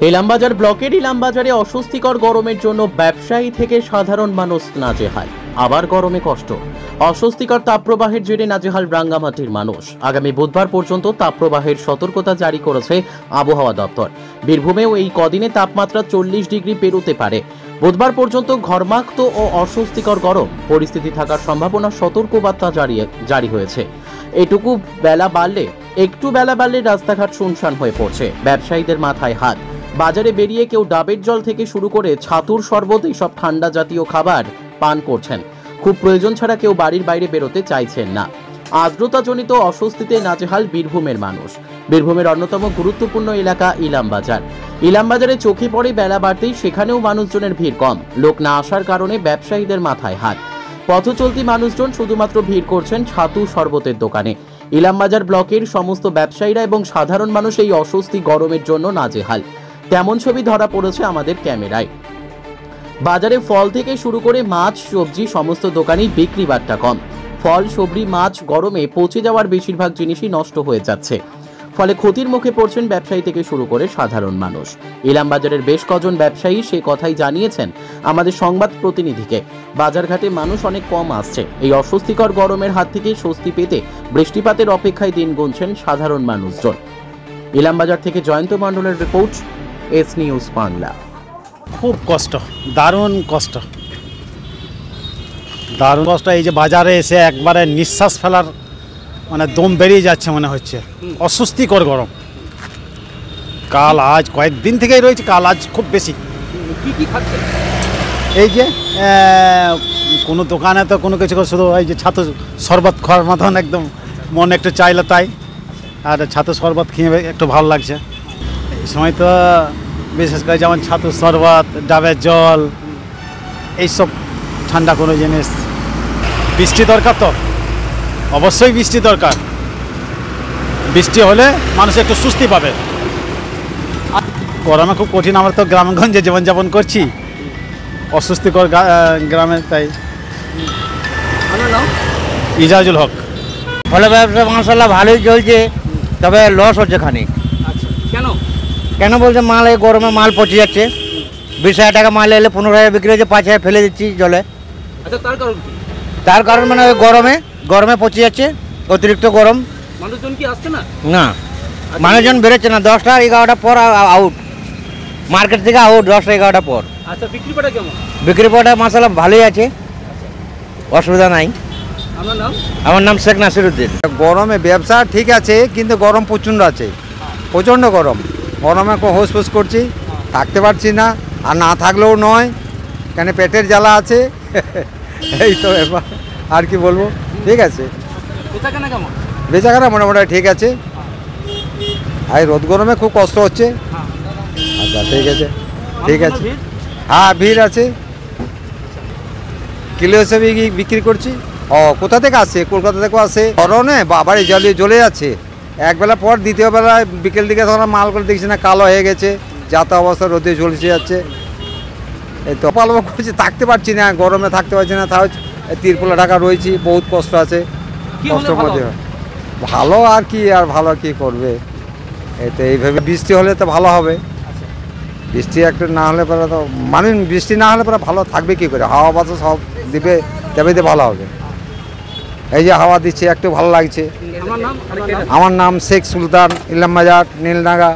ইলামবাজার ব্লকের ইলামবাজারে অস্বস্তিকর গরমের জন্য ব্যবসায়ী থেকে সাধারণ মানুষ নাজেহাল। আবার গরমে কষ্ট, অস্বস্তিকর তাপপ্রবাহের জেরে নাজেহাল রাঙ্গামাটির মানুষ। আগামী বুধবার পর্যন্ত তাপপ্রবাহের সতর্কতা জারি করেছে আবহাওয়া দপ্তর। বীরভূমেও এই কদিনে তাপমাত্রা 40 ডিগ্রি পেরোতে পারে। বুধবার পর্যন্ত ঘর্মাক্ত ও অস্বস্তিকর গরম পরিস্থিতি থাকার সম্ভাবনা সতর্কবার্তা জারি হয়েছে। একটু বেলা বাড়লে রাস্তাঘাট শুনশান হয়ে পড়ছে। ব্যবসায়ীদের মাথায় হাত। বাজারে বেরিয়ে কেউ ডাবের জল থেকে শুরু করে ছাতুর শরবত এইসব ঠান্ডা জাতীয় খাবার পান করছেন। খুব প্রয়োজন ছাড়া কেউ বাড়ির বাইরে বেরোতে চাইছেন না। আর্দ্রতাজনিত অস্বস্তিতে নাজেহাল বীরভূমের মানুষ। বীরভূমের অন্যতম গুরুত্বপূর্ণ এলাকা ইলামবাজারে চোখে পড়ে বেলা বাড়তেই সেখানেও মানুষজনের ভিড় কম। লোক না আসার কারণে ব্যবসায়ীদের মাথায় হাত। পথচলতি মানুষজন শুধুমাত্র ভিড় করছেন ছাতু শরবতের দোকানে। ইলামবাজার ব্লকের সমস্ত ব্যবসায়ীরা এবং সাধারণ মানুষ এই অস্বস্তি গরমের জন্য নাজেহাল। তেমন ছবি ধরা পড়েছে আমাদের ক্যামেরায়। বাজারে ফল থেকে শুরু করে মাছ, সবজি সমস্ত দোকানেই বিক্রি বাট্টা কম। ফল, সবজি, মাছ গরমে পচে যাওয়ার বেশিরভাগ জিনিসই নষ্ট হয়ে যাচ্ছে। ফলে ক্ষতির মুখে পড়ছেন ব্যবসায়ী থেকে শুরু করে সাধারণ মানুষ। ইলামবাজারের বেশ কজন ব্যবসায়ী সে কথাই জানিয়েছেন আমাদের সংবাদ প্রতিনিধিকে। বাজারঘাটে মানুষ অনেক কম আসছে। এই অস্বস্তিকর গরমের হাত থেকে স্বস্তি পেতে বৃষ্টিপাতের অপেক্ষায় দিন গুনছেন সাধারণ মানুষজন। ইলামবাজার থেকে জয়ন্ত মণ্ডলের রিপোর্ট, এস নিউজ বাংলা। খুব কষ্ট, দারুণ কষ্ট। এই যে বাজারে এসে একবারে নিঃশ্বাস ফেলার মানে দম বেরিয়ে যাচ্ছে মনে হচ্ছে। অস্বস্তিকর গরম কাল আজ কয়েকদিন থেকেই রয়েছে, কাল আজ খুব বেশি। কি খাচ্ছে? এই যে কোনো দোকানে তো কোনো কিছু শুধু এই যে ছাতু শরবত খাওয়ার মতন একদম মন একটু চাইলো তাই। আর ছাতু শরবত খেয়ে একটু ভালো লাগছে। এই সময় তো বিশেষ করে যেমন ছাতু শরবত, ডাবের জল, এইসব ঠান্ডা কোনো জিনিস। বৃষ্টি দরকার তো, অবশ্যই বৃষ্টি দরকার। বৃষ্টি হলে মানুষ একটু স্বস্তি পাবে। গরমে খুব কঠিন। আমরা তো গ্রামগঞ্জে জীবনযাপন করছি, অস্বস্তিকর গ্রামে, তাই। ইজাজুল হক। ফলে ব্যবসা মাশাআল্লাহ ভালোই চলছে, তবে লস হচ্ছে খানিক। কেন বলছে মাল এই গরমে মাল পচে যাচ্ছে। 20,000 টাকা মাল এলে 15,000 বিক্রি হচ্ছে, 5,000 ফেলে দিচ্ছি জলে। আচ্ছা, তার কারণ মানে ওই গরমে পচে যাচ্ছে, অতিরিক্ত গরম। মানুষজন কি আসছে না? না, মানুষজন বেরোচ্ছে না। 10টা 11টা পর আউট, মার্কেট থেকে আউট 10টা 11টা পর। আচ্ছা, বিক্রিটা কেমন? বিক্রিটা মাশাআল্লাহ ভালোই আছে, অসুবিধা নাই। আমার নাম শেখ নাসিরউদ্দিন। গরমে ব্যবসা ঠিক আছে, কিন্তু গরম প্রচণ্ড আছে, প্রচণ্ড গরম। গরমে হোসপোস করছি, থাকতে পারছি না। আর না থাকলেও নয়, কেন পেটের জ্বালা আছে। এই তো এবার আর কি বলবো। ঠিক আছে, বেচাকেনা মোটামুটি ঠিক আছে। আর রোদ গরমে খুব কষ্ট হচ্ছে। আচ্ছা, ঠিক আছে। হ্যাঁ, ভিড় আছে। কিলো হিসেবে বিক্রি করছি। কোথা থেকে আসছে? কলকাতা থেকেও আসে। গরমে বাড়ি জ্বলে যাচ্ছে। একবেলা পর দ্বিতীয় বেলায় বিকেল দিকে তখন মাল করে দেখছি না, কালো হয়ে গেছে। যাতা অবস্থা রোদে ঝলসে যাচ্ছে। এই তো পালন করছি, থাকতে পারছি না, গরমে থাকতে পারছি না। তাও তিরপলা ঢাকা রয়েছি, বহুত কষ্ট আছে। কষ্ট মধ্যে ভালো আর ভালো কি করবে। এই তো এইভাবে বৃষ্টি হলে তো ভালো হবে। বৃষ্টি একটু না হলে পরে তো মানুষ, বৃষ্টি না হলে পরে ভালো থাকবে কী করে? হাওয়া বাতাস সব দিবে, তবেই তো ভালো হবে। এই যে হাওয়া দিচ্ছে, একটু ভালো লাগছে। আমার নাম আমার নাম শেখ সুলতান, ইলামবাজার, নীলডাঙ্গা।